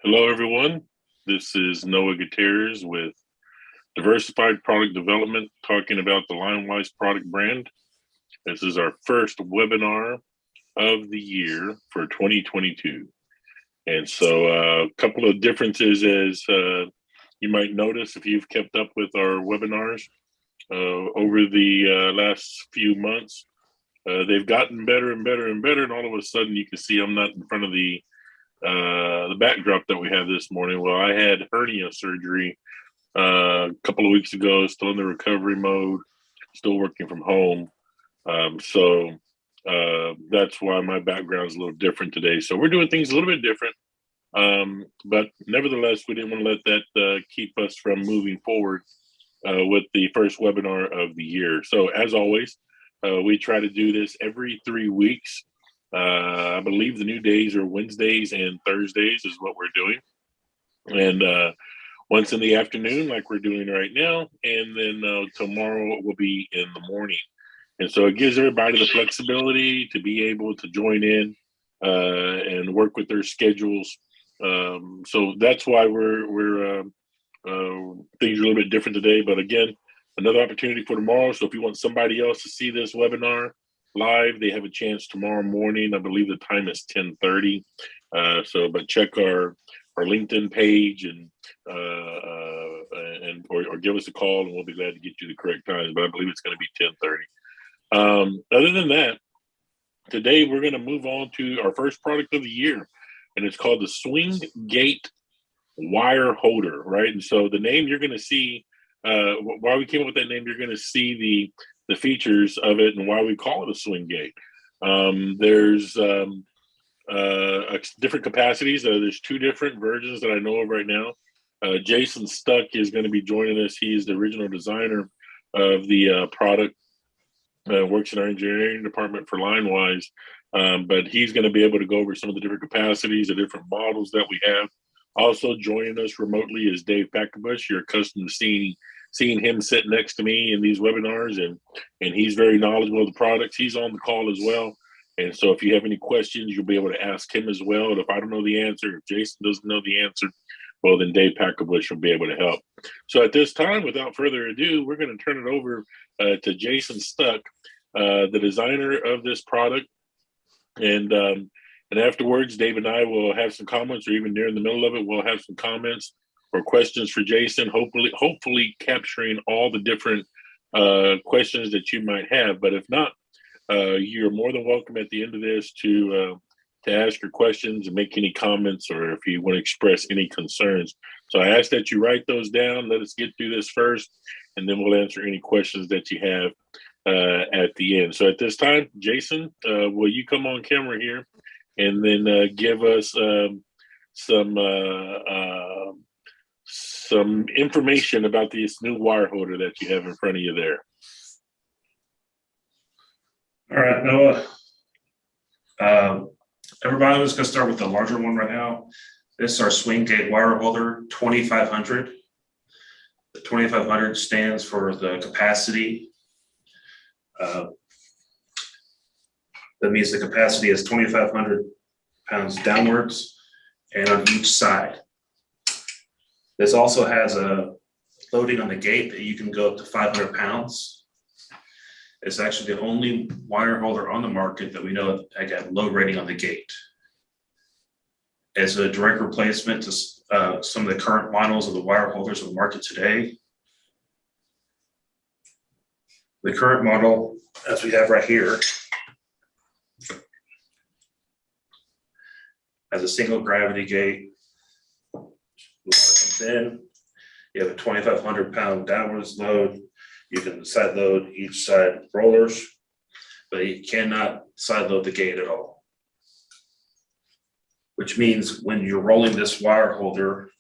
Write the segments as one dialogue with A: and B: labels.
A: Hello, everyone. This is Noah Gutierrez with Diversified Product Development, talking about the LineWise product brand. This is our first webinar of the year for 2022. And so a couple of differences as you might notice if you've kept up with our webinars over the last few months. They've gotten better and better and better, and all of a sudden you can see I'm not in front of the backdrop that we have this morning. Well, I had hernia surgery a couple of weeks ago, still in the recovery mode, still working from home. So that's why my background is a little different today. So we're doing things a little bit different. But nevertheless, we didn't want to let that keep us from moving forward with the first webinar of the year. So as always, we try to do this every 3 weeks. I believe the new days are Wednesdays and Thursdays is what we're doing. And once in the afternoon, like we're doing right now, and then tomorrow will be in the morning. And so it gives everybody the flexibility to be able to join in and work with their schedules. So that's why we're things are a little bit different today. But again, another opportunity for tomorrow. So if you want somebody else to see this webinar live, they have a chance tomorrow morning. I believe the time is 10:30. But check our LinkedIn page and or give us a call, and we'll be glad to get you the correct times. But I believe it's going to be 10:30. Other than that, today we're going to move on to our first product of the year, and it's called the Swing Gate Wire Holder, right? And so the name you're going to see, why we came up with that name, you're going to see the features of it and why we call it a swing gate. There's different capacities. There's 2 different versions that I know of right now. Jason Stuck is going to be joining us. He is the original designer of the product. Works in our engineering department for LineWise, but he's going to be able to go over some of the different capacities, the different models that we have. Also joining us remotely is Dave Packerbush. You're accustomed to seeing him sit next to me in these webinars, and he's very knowledgeable of the products. He's on the call as well. And so if you have any questions, you'll be able to ask him as well. And if I don't know the answer, if Jason doesn't know the answer, well, then Dave Packerbush will be able to help. So at this time, without further ado, we're going to turn it over to Jason Stuck, the designer of this product. And afterwards, Dave and I will have some comments, or even during the middle of it, we'll have some comments or questions for Jason, hopefully capturing all the different questions that you might have. But if not, you're more than welcome at the end of this to ask your questions and make any comments, or if you want to express any concerns. So I ask that you write those down. Let us get through this first, and then we'll answer any questions that you have at the end. So at this time, Jason, will you come on camera here and then give us some information about this new wire holder that you have in front of you there?
B: All right, Noah. Everybody, I'm just going to start with the larger one right now. This is our Swing Gate Wire Holder 2500. The 2500 stands for the capacity. That means the capacity is 2,500 pounds downwards and on each side. This also has a loading on the gate that you can go up to 500 pounds. It's actually the only wire holder on the market that we know that got load rating on the gate. As a direct replacement to some of the current models of the wire holders on the market today. The current model, as we have right here, has a single gravity gate. The water comes in. You have a 2,500 pound downwards load. You can side load each side rollers, but you cannot side load the gate at all. Which means when you're rolling this wire holder,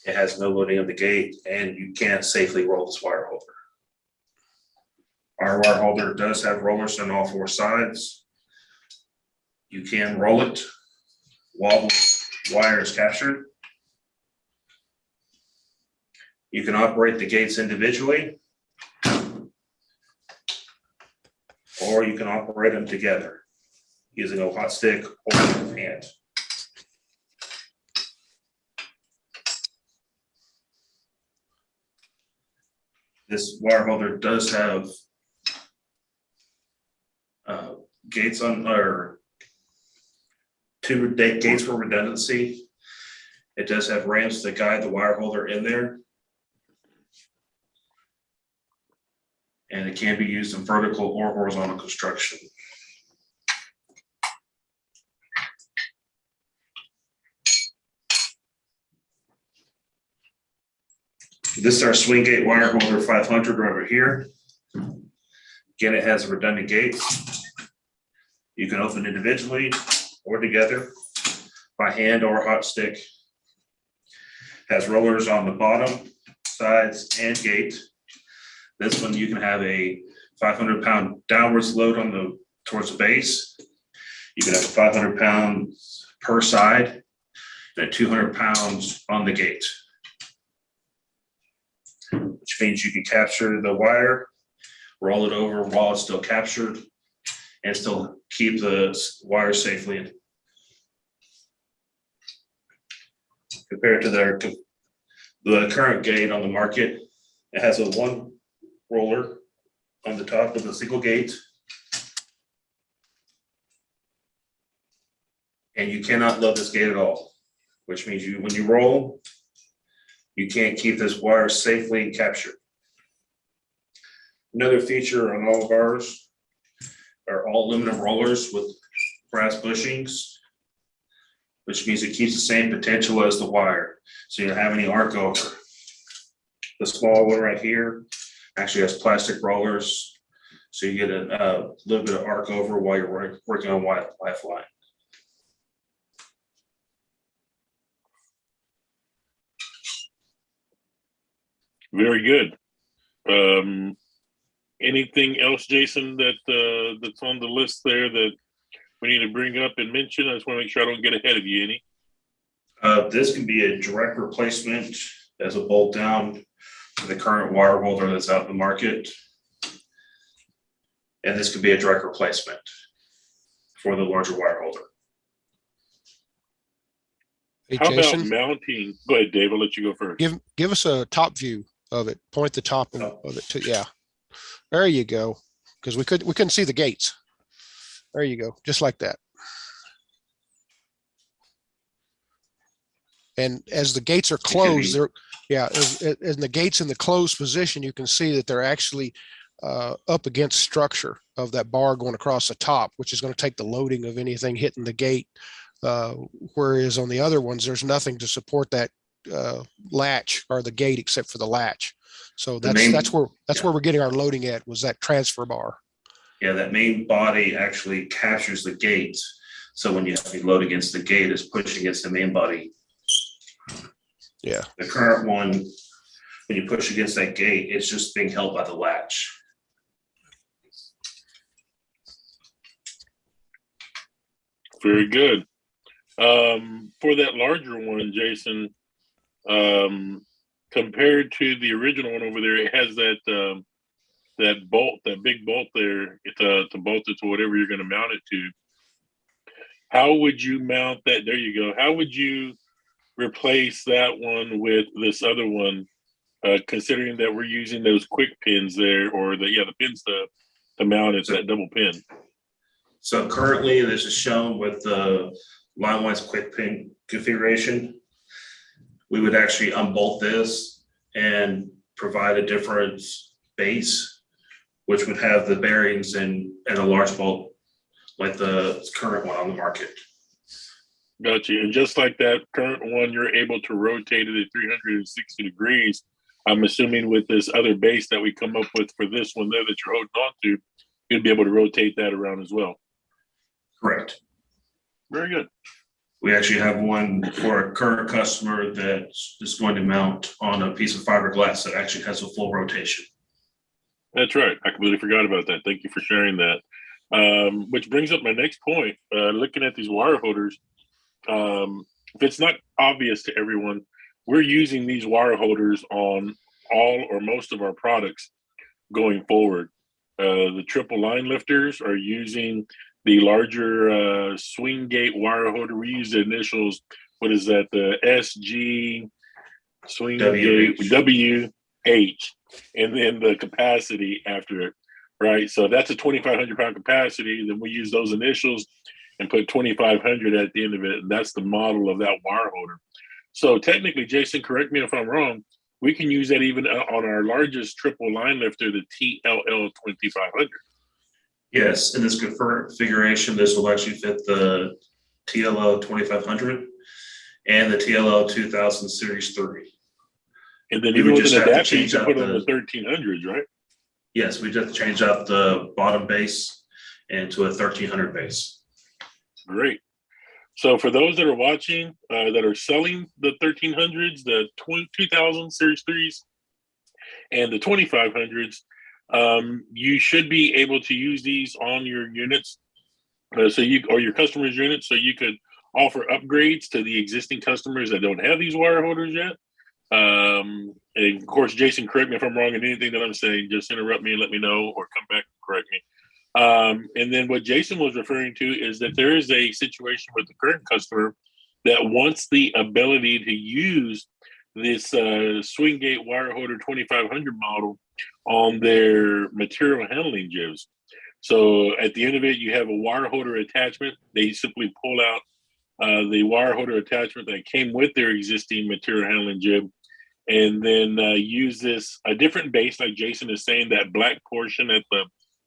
B: it has no loading of the gate, and you can't safely roll this wire holder. Our wire holder does have rollers on all 4 sides. You can roll it while the wire is captured. You can operate the gates individually, or you can operate them together using a hot stick or a hand. This wire holder does have gates on, or gates for redundancy. It does have ramps to guide the wire holder in there. And it can be used in vertical or horizontal construction. This is our swing gate wire holder 500 over here. Again, it has redundant gates. You can open individually or together by hand or hot stick. Has rollers on the bottom, sides, and gate. This one you can have a 500-pound downwards load on the towards the base. You can have 500 pounds per side and 200 pounds on the gate, which means you can capture the wire, roll it over while it's still captured, and still keep the wire safely in. Compared to the current gate on the market, it has a one roller on the top of the single gate. And you cannot load this gate at all, which means when you roll, you can't keep this wire safely captured. Another feature on all of ours are all aluminum rollers with brass bushings, which means it keeps the same potential as the wire. So you don't have any arc over. The small one right here actually has plastic rollers, so you get a little bit of arc over while you're working on lifeline.
A: Very good. Anything else, Jason, that's on the list there that we need to bring up and mention? I just want to make sure I don't get ahead of you any.
B: This can be a direct replacement as a bolt down for the current wire holder that's out in the market. And this could be a direct replacement for the larger wire holder.
C: Hey,
A: How
C: Jason,
A: about mounting? Go ahead, Dave. I'll let you go first.
C: give us a top view of it. Point the top of it to, yeah. There you go. Because we couldn't see the gates. There you go, just like that. And as the gates are closed, as the gates in the closed position, you can see that they're actually up against structure of that bar going across the top, which is going to take the loading of anything hitting the gate. Whereas on the other ones, there's nothing to support that latch or the gate except for the latch. So that's where we're getting our loading at, was that transfer bar.
B: Yeah, that main body actually captures the gate. So when you have to load against the gate, it's pushing against the main body.
C: Yeah.
B: The current one, when you push against that gate, it's just being held by the latch.
A: Very good. For that larger one, Jason, compared to the original one over there, it has that bolt, that big bolt there, to bolt it to whatever you're going to mount it to. How would you mount that? There you go. How would you replace that one with this other one, considering that we're using those quick pins there, or the pins to mount it, that double pin?
B: So currently this is shown with the LineWise quick pin configuration. We would actually unbolt this and provide a different base, which would have the bearings and a large bolt like the current one on the market.
A: Gotcha. And just like that current one, you're able to rotate it at 360 degrees. I'm assuming with this other base that we come up with for this one there that you're holding on to, you'd be able to rotate that around as well.
B: Correct.
A: Very good.
B: We actually have one for a current customer that is going to mount on a piece of fiberglass that actually has a full rotation.
A: That's right. I completely forgot about that. Thank you for sharing that. Which brings up my next point. Looking at these wire holders, if it's not obvious to everyone, we're using these wire holders on all or most of our products going forward. The triple line lifters are using the larger swing gate wire holder. We use the initials. What is that? The SG swing gate W, H, and then the capacity after it, right? So that's a 2,500 pound capacity. Then we use those initials and put 2,500 at the end of it. And that's the model of that wire holder. So technically, Jason, correct me if I'm wrong, we can use that even on our largest triple line lifter, the TLL 2,500.
B: Yes, in this configuration, this will actually fit the TLO 2,500 and the TLO 2000 Series 3.
A: And then
B: We
A: even
B: would
A: with
B: just
A: an
B: have to
A: adapter, you
B: change
A: can
B: out
A: put it on
B: the-
A: the 1300s, right?
B: Yes, we just change out the bottom base into a 1300 base.
A: Great. So for those that are watching, that are selling the 1300s, the 2000 Series 3s, and the 2500s, you should be able to use these on your units, or your customers' units, so you could offer upgrades to the existing customers that don't have these wire holders yet. And of course, Jason, correct me if I'm wrong in anything that I'm saying. Just interrupt me and let me know, or come back and correct me. And then what Jason was referring to is that there is a situation with the current customer that wants the ability to use this swing gate wire holder 2500 model on their material handling jibs. So at the end of it, you have a wire holder attachment. They simply pull out the wire holder attachment that came with their existing material handling jib, and then use a different base, like Jason is saying, that black portion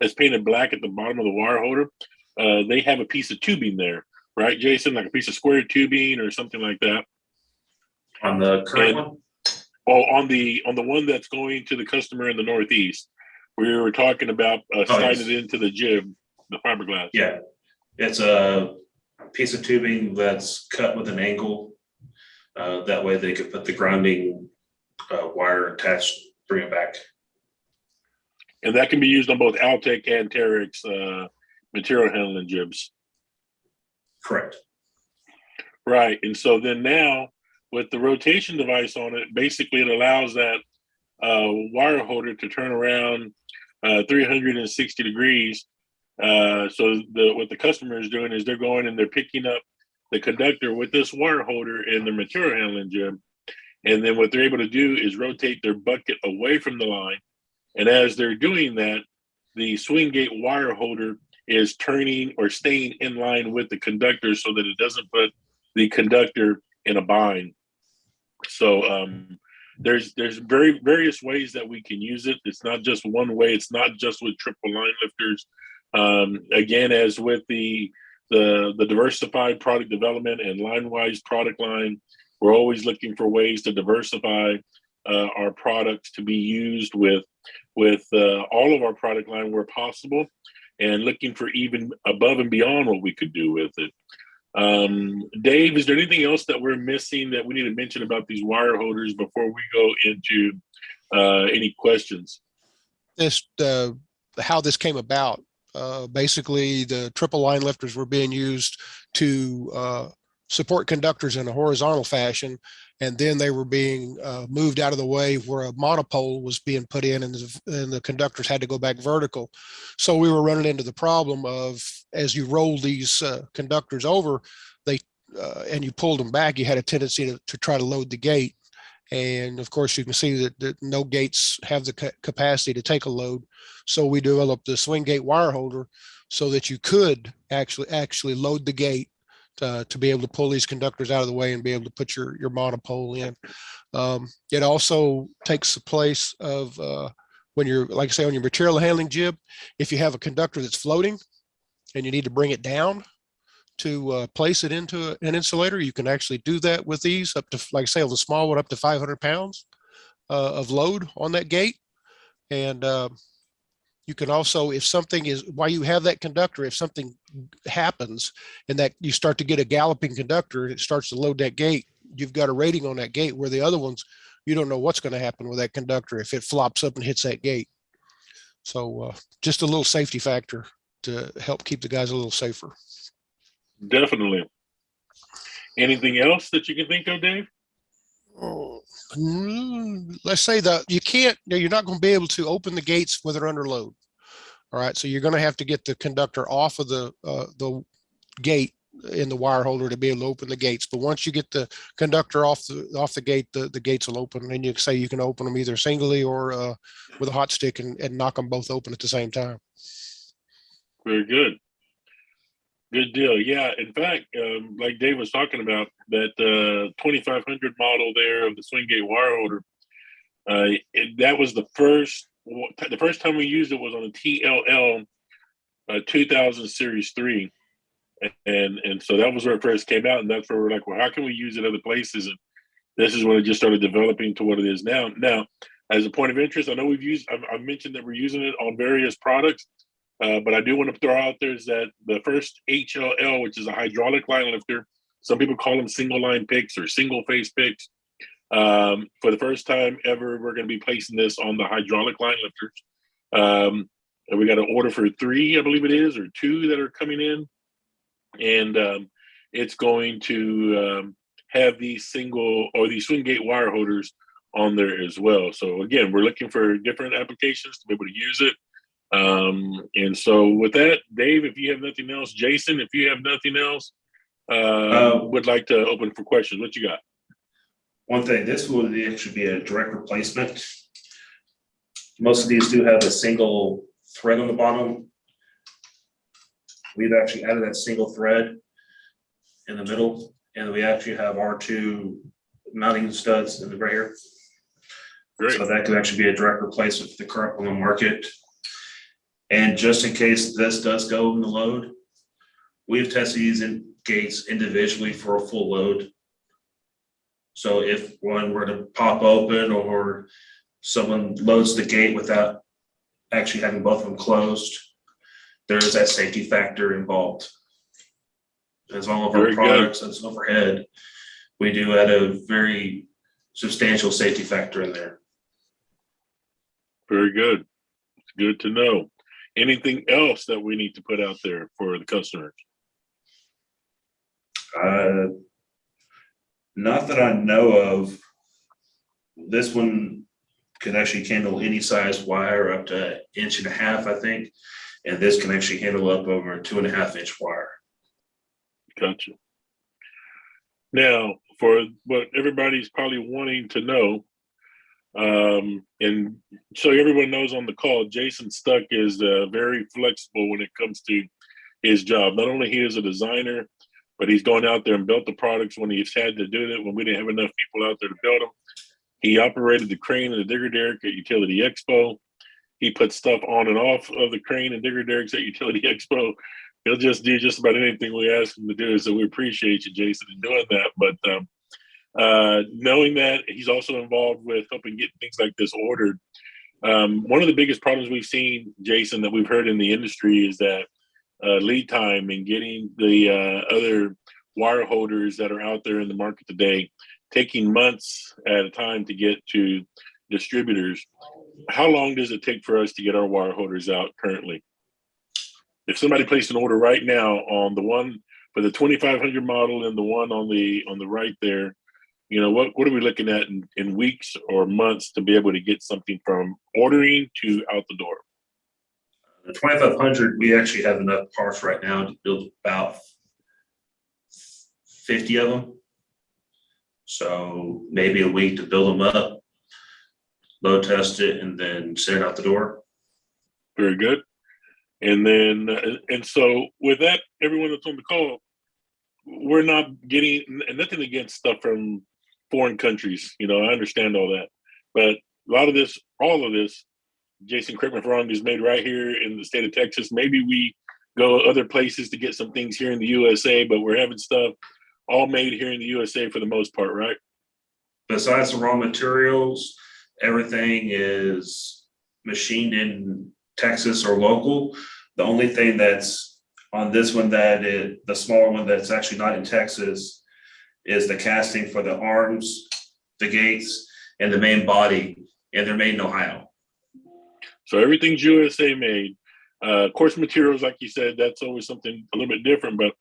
A: that's painted black at the bottom of the wire holder. They have a piece of tubing there, right, Jason? Like a piece of square tubing or something like that.
B: On the current one?
A: Oh, on the one that's going to the customer in the Northeast. We were talking about sliding it into the jib, the fiberglass.
B: Yeah, it's a piece of tubing that's cut with an angle. That way they could put the grounding wire attached, bring it back.
A: And that can be used on both Altec and Terex material handling jibs.
B: Correct.
A: Right. And so then now with the rotation device on it, basically it allows that wire holder to turn around 360 degrees. So what the customer is doing is they're going and they're picking up the conductor with this wire holder in their material handling jib. And then what they're able to do is rotate their bucket away from the line. And as they're doing that, the swing gate wire holder is turning or staying in line with the conductor so that it doesn't put the conductor in a bind. So there's various ways that we can use it. It's not just one way. It's not just with triple line lifters. Again, as with the diversified product development and LineWise product line, we're always looking for ways to diversify our products to be used with all of our product line where possible, and looking for even above and beyond what we could do with it. Dave, is there anything else that we're missing that we need to mention about these wire holders before we go into any questions?
C: How this came about. Basically, the triple line lifters were being used to support conductors in a horizontal fashion, and then they were being moved out of the way where a monopole was being put in, and the conductors had to go back vertical. So we were running into the problem of, as you roll these conductors over, and you pulled them back, you had a tendency to try to load the gate. And of course, you can see that no gates have the capacity to take a load. So we developed the swing gate wire holder so that you could actually load the gate to be able to pull these conductors out of the way and be able to put your monopole in. It also takes the place of when you're, like I say, on your material handling jib, if you have a conductor that's floating and you need to bring it down to place it into an insulator, you can actually do that with these up to, like I say, on the small one, up to 500 pounds of load on that gate. And you can also, if something is, while you have that conductor, if something happens and that you start to get a galloping conductor and it starts to load that gate, you've got a rating on that gate, where the other ones, you don't know what's going to happen with that conductor if it flops up and hits that gate. So just a little safety factor to help keep the guys a little safer.
A: Definitely. Anything else that you can think of, Dave?
C: Let's say that you're not going to be able to open the gates when they're under load. All right, so you're going to have to get the conductor off of the gate in the wire holder to be able to open the gates. But once you get the conductor off the gate, the gates will open, and you say you can open them either singly or with a hot stick and knock them both open at the same time.
A: Very good. Good deal. Yeah. In fact, like Dave was talking about, that 2500 model there of the swing gate wire holder, that was the first time we used it was on a TLL 2000 Series 3. And so that was where it first came out. And that's where we're like, well, how can we use it other places? And this is when it just started developing to what it is now. Now, as a point of interest, I know I've mentioned that we're using it on various products. But I do want to throw out there is that the first HLL, which is a hydraulic line lifter, some people call them single line picks or single phase picks. For the first time ever, we're going to be placing this on the hydraulic line lifters. And we got an order for 3, I believe it is, or 2 that are coming in. And it's going to have these these swing gate wire holders on there as well. So again, we're looking for different applications to be able to use it. And so with that, Dave, if you have nothing else, Jason, if you have nothing else, would like to open for questions. What you got?
B: One thing, this would actually be a direct replacement. Most of these do have a single thread on the bottom. We've actually added that single thread in the middle, and we actually have our 2 mounting studs in the right here.
A: Great.
B: So that could actually be a direct replacement for the current on the market. And just in case this does go in the load, we've tested these gates individually for a full load. So if one were to pop open or someone loads the gate without actually having both of them closed, there is that safety factor involved. As all of our products as overhead, we do add a very substantial safety factor in there.
A: Very good. It's good to know. Anything else that we need to put out there for the customers?
B: Not that I know of. This one could actually handle any size wire up to 1.5 inches, I think. And this can actually handle up over a 2.5-inch wire.
A: Gotcha. Now, for what everybody's probably wanting to know, and so everyone knows on the call, Jason Stuck is very flexible when it comes to his job. Not only he is a designer, but he's gone out there and built the products when he's had to do it, when we didn't have enough people out there to build them. He operated the crane and the digger derrick at Utility Expo. He put stuff on and off of the crane and digger derricks at Utility Expo. He'll just do just about anything we ask him to do. So we appreciate you, Jason, in doing that. But knowing that he's also involved with helping get things like this ordered. One of the biggest problems we've seen, Jason, that we've heard in the industry is that lead time and getting the other wire holders that are out there in the market today, taking months at a time to get to distributors. How long does it take for us to get our wire holders out currently? If somebody placed an order right now on the one for the 2500 model and the one on the right there, you know, what are we looking at in weeks or months to be able to get something from ordering to out the door?
B: The 2500, we actually have enough parts right now to build about 50 of them. So maybe a week to build them up, load test it, and then send it out the door.
A: Very good. And then, and so with that, everyone that's on the call, we're not getting nothing against stuff from foreign countries. You know, I understand all that, but a lot of this, all of this, Jason, correct me if I'm wrong, is made right here in the state of Texas. Maybe we go other places to get some things here in the USA, but we're having stuff all made here in the USA for the most part, right?
B: Besides the raw materials, everything is machined in Texas or local. The only thing that's on this one the smaller one that's actually not in Texas is the casting for the arms, the gates, and the main body, and they're made in Ohio.
A: So everything's USA made. Of course, materials, like you said, that's always something a little bit different, but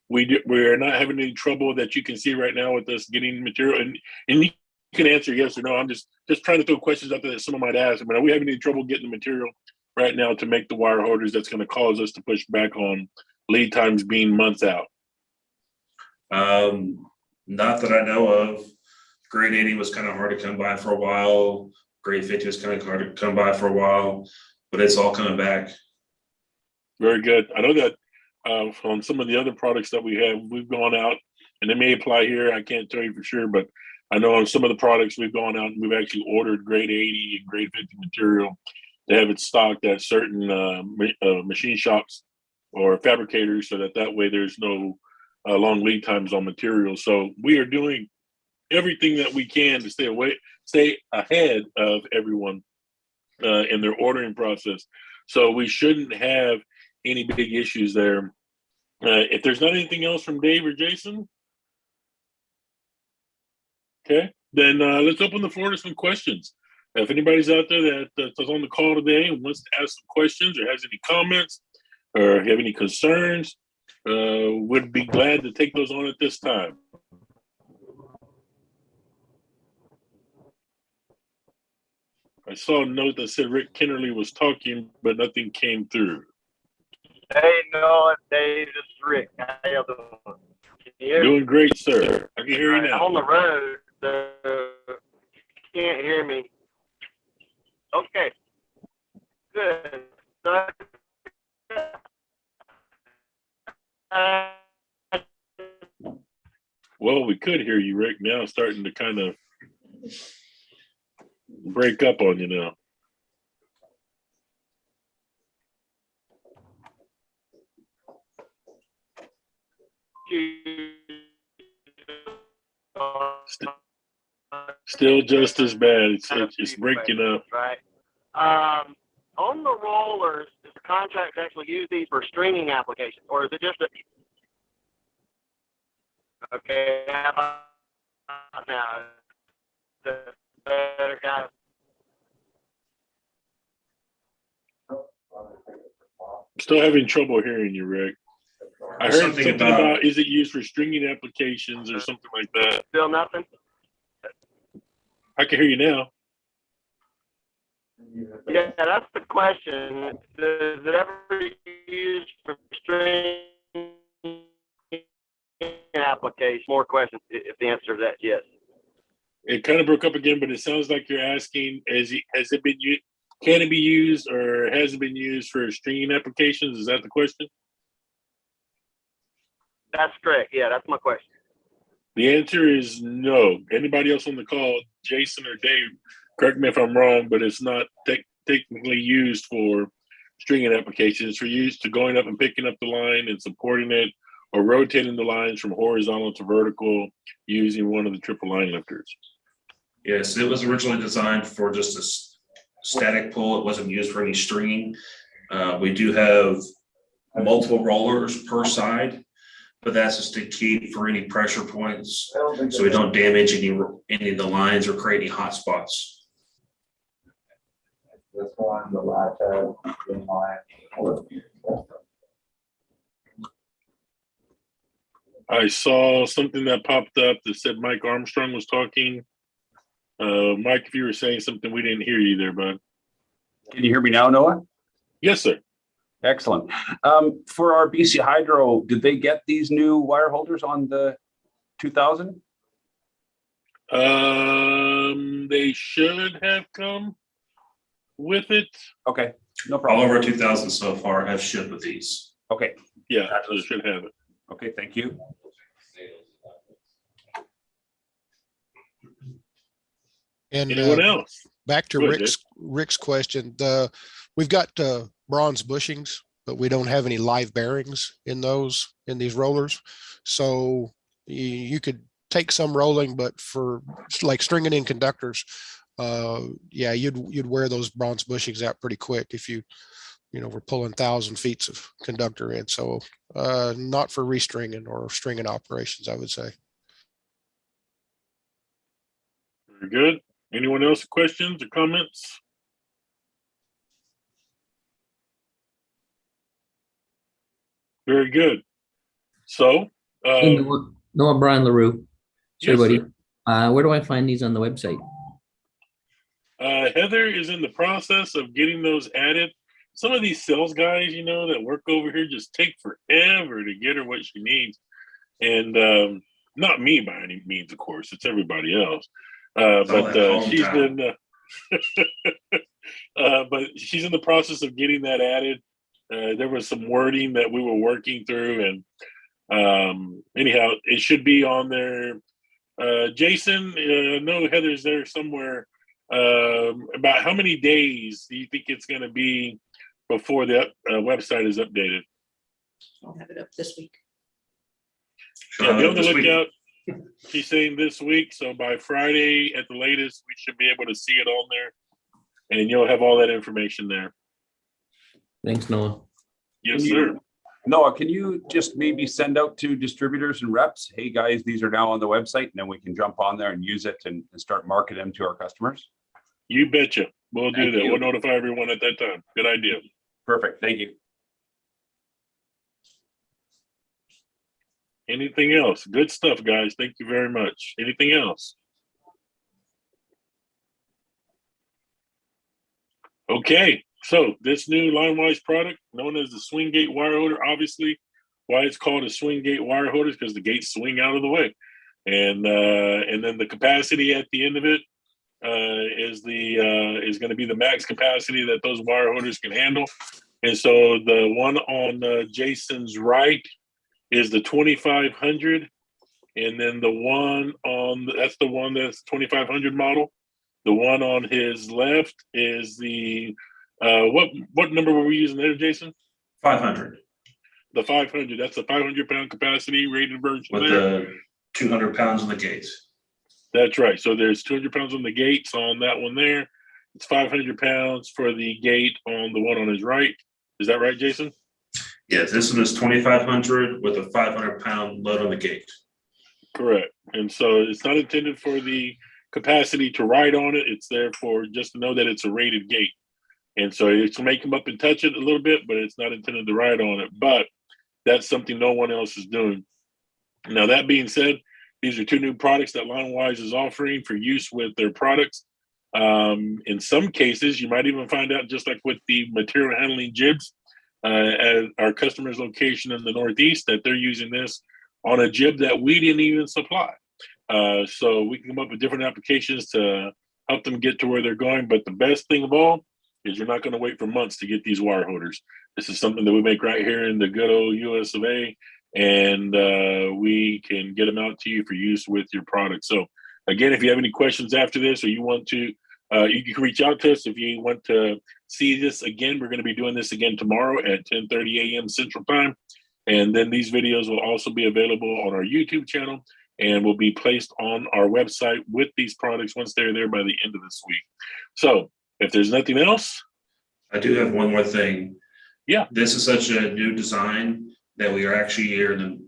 A: we're not having any trouble that you can see right now with us getting material. And you can answer yes or no. I'm just trying to throw questions out there that someone might ask. But are we having any trouble getting the material right now to make the wire holders that's going to cause us to push back on lead times being months out?
B: Not that I know of. Grade 80 was kind of hard to come by for a while. Grade 50 was kind of hard to come by for a while, but it's all coming back.
A: Very good. I know that on some of the other products that we have, we've gone out, and it may apply here. I can't tell you for sure, but I know on some of the products we've gone out and we've actually ordered grade 80 and grade 50 material to have it stocked at certain machine shops or fabricators, so that way there's no long lead times on materials. So we are doing everything that we can to stay ahead of everyone in their ordering process. So we shouldn't have any big issues there. If there's not anything else from Dave or Jason, okay, then let's open the floor to some questions. If anybody's out there that's on the call today and wants to ask some questions or has any comments or have any concerns, would be glad to take those on at this time. I saw a note that said Rick Kennerly was talking, but nothing came through.
D: Hey, Noah, Dave, this is Rick. How you doing? Can you hear me?
A: Doing great, sir. I can hear you
D: I'm
A: now.
D: on the road, so you can't hear me. Okay, good. So,
A: Well, we could hear you, Rick. Now it's starting to kind of break up on you now. Still just as bad. It's breaking up.
D: Right. On the rollers, does the contract actually use these for stringing applications, or is it just a? Okay, how about now? The better guys.
A: Still having trouble hearing you, Rick. I heard something about is it used for stringing applications or something like that.
D: Still nothing?
A: I can hear you now.
D: Yeah, that's the question. Does it ever be used for stringing application? More questions if the answer to that is yes.
A: It kind of broke up again, but it sounds like you're asking, has it been used? Can it be used or has it been used for stringing applications? Is that the question?
D: That's correct. Yeah, that's my question.
A: The answer is no. Anybody else on the call, Jason or Dave, correct me if I'm wrong, but it's not technically used for stringing applications. It's for use to going up and picking up the line and supporting it or rotating the lines from horizontal to vertical using one of the triple line lifters.
B: Yes, it was originally designed for just a static pull. It wasn't used for any stringing. We do have multiple rollers per side, but that's just to keep for any pressure points, so we don't damage any of the lines or create any hot spots.
E: This one, the latch in line.
A: I saw something that popped up that said Mike Armstrong was talking. Mike, if you were saying something, we didn't hear you there, bud.
F: Can you hear me now, Noah?
A: Yes, sir.
F: Excellent. For our BC Hydro, did they get these new wire holders on the 2000?
A: They should have come with it.
F: Okay, no
B: All
F: problem.
B: over 2,000 so far have shipped with these.
F: Okay,
A: Yeah, they should have it.
F: okay, thank you.
C: And
A: Anyone else?
C: back to
A: Go ahead,
C: Rick's question, we've got bronze bushings, but we don't have any live bearings in these rollers. So you could take some rolling, but for like stringing in conductors, yeah, you'd wear those bronze bushings out pretty quick if we're pulling 1,000 feet of conductor in. So not for restringing or stringing operations, I would say.
A: Very good. Anyone else questions or comments? Very good. So,
G: Hey, Noah Brian LaRue. Sorry,
A: yes,
G: buddy.
A: sir.
G: Where do I find these on the website?
A: Heather is in the process of getting those added. Some of these sales guys, that work over here just take forever to get her what she needs. and not me by any means, of course. It's everybody else.
B: all
A: But
B: that
A: she's
B: hometown.
A: been, but she's in the process of getting that added. There was some wording that we were working through, and anyhow, it should be on there. Jason, no, Heather's there somewhere. About how many days do you think it's going to be before the website is updated?
H: I'll have it up this week.
A: Yeah, be on the
B: This week.
A: lookout. She's saying this week, so by Friday at the latest, we should be able to see it on there, and you'll have all that information there.
G: Thanks, Noah.
A: Yes, sir.
F: Noah, can you just maybe send out to distributors and reps, hey guys, these are now on the website, and then we can jump on there and use it and start marketing them to our customers?
A: You betcha. We'll do
F: Thank
A: that.
F: you.
A: We'll notify everyone at that time. Good idea.
F: Perfect. Thank you.
A: Anything else? Good stuff, guys. Thank you very much. Anything else? Okay, so this new LineWise product, known as the Swing Gate wire holder, obviously, why it's called a Swing Gate wire holder is because the gates swing out of the way, and then the capacity at the end of it is going to be the max capacity that those wire holders can handle. And so the one on Jason's right is the 2500, and then the one on that's 2500 model. The one on his left is the what number were we using there, Jason?
B: 500
A: The 500. That's a 500-pound capacity rated version
B: with
A: there.
B: the 200 pounds on the gates.
A: That's right. So there's 200 pounds on the gates on that one there. It's 500 pounds for the gate on the one on his right. Is that right, Jason?
B: Yes, this one is 2,500 with a 500-pound load on the gate.
A: Correct. And so it's not intended for the capacity to ride on it. It's there for just to know that it's a rated gate. And so it's to make him up and touch it a little bit, but it's not intended to ride on it. But that's something no one else is doing. Now, that being said, these are two new products that LineWise is offering for use with their products. In some cases, you might even find out, just like with the material handling jibs at our customer's location in the Northeast, that they're using this on a jib that we didn't even supply. So we can come up with different applications to help them get to where they're going. But the best thing of all is you're not going to wait for months to get these wire holders. This is something that we make right here in the good old US of A, and we can get them out to you for use with your product. So again, if you have any questions after this, or you want to, you can reach out to us. If you want to see this again, we're going to be doing this again tomorrow at 10:30 a.m. Central Time. And then these videos will also be available on our YouTube channel and will be placed on our website with these products once they're there by the end of this week. So if there's nothing else.
B: I do have one more thing.
A: Yeah.
B: This is such a new design that we are actually here in the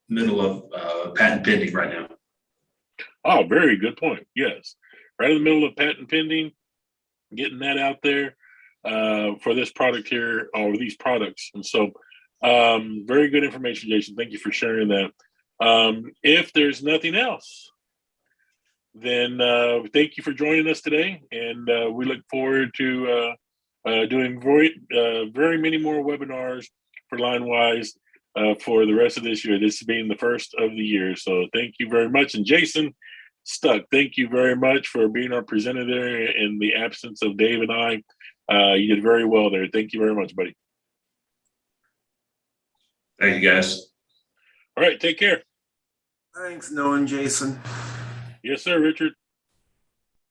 B: middle of patent pending right now.
A: Oh, very good point. Yes. Right in the middle of patent pending, getting that out there for this product here, or these products. And so very good information, Jason. Thank you for sharing that. If there's nothing else, then thank you for joining us today. And we look forward to doing very many more webinars for LineWise for the rest of this year, this being the first of the year. So thank you very much. And Jason Stuck, thank you very much for being our presenter there in the absence of Dave and I. You did very well there. Thank you very much, buddy.
B: Thank you, guys.
A: All right, take care.
I: Thanks, Noah and Jason.
A: Yes, sir, Richard.